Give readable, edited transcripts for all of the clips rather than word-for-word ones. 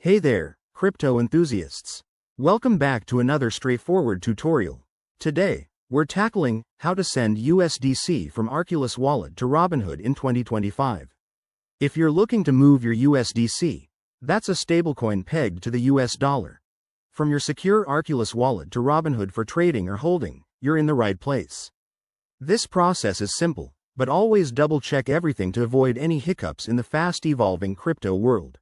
Hey there, crypto enthusiasts. Welcome back to another straightforward tutorial. Today, we're tackling how to send USDC from Arculus Wallet to Robinhood in 2025. If you're looking to move your USDC, that's a stablecoin pegged to the US dollar, from your secure Arculus Wallet to Robinhood for trading or holding, you're in the right place. This process is simple, but always double-check everything to avoid any hiccups in the fast-evolving crypto world.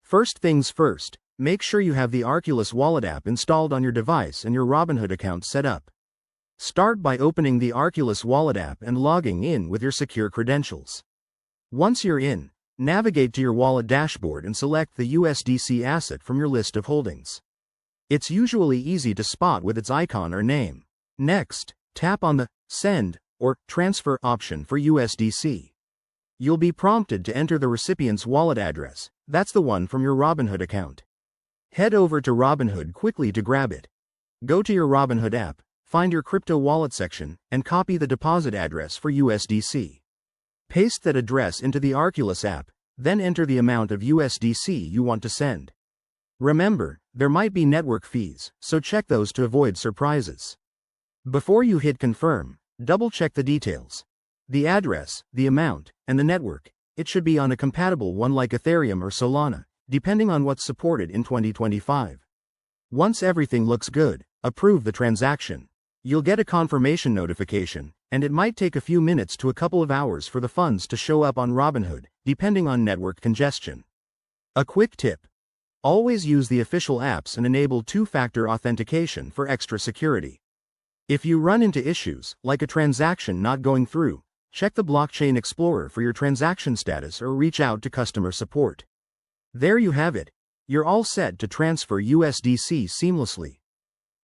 First things first, make sure you have the Arculus Wallet app installed on your device and your Robinhood account set up. Start by opening the Arculus Wallet app and logging in with your secure credentials. Once you're in, navigate to your wallet dashboard and select the USDC asset from your list of holdings. It's usually easy to spot with its icon or name. Next, tap on the Send or Transfer option for USDC. You'll be prompted to enter the recipient's wallet address, that's the one from your Robinhood account. Head over to Robinhood quickly to grab it. Go to your Robinhood app, find your crypto wallet section, and copy the deposit address for USDC. Paste that address into the Arculus app, then enter the amount of USDC you want to send. Remember, there might be network fees, so check those to avoid surprises. Before you hit confirm, double-check the details. The address, the amount, and the network. It should be on a compatible one like Ethereum or Solana, depending on what's supported in 2025. Once everything looks good, approve the transaction. You'll get a confirmation notification, and it might take a few minutes to a couple of hours for the funds to show up on Robinhood, depending on network congestion. A quick tip: always use the official apps and enable two-factor authentication for extra security. If you run into issues, like a transaction not going through, check the Blockchain Explorer for your transaction status or reach out to customer support. There you have it. You're all set to transfer USDC seamlessly.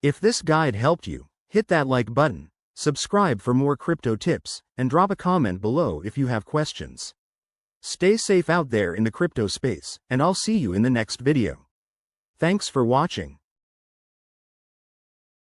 If this guide helped you, hit that like button, subscribe for more crypto tips, and drop a comment below if you have questions. Stay safe out there in the crypto space, and I'll see you in the next video. Thanks for watching.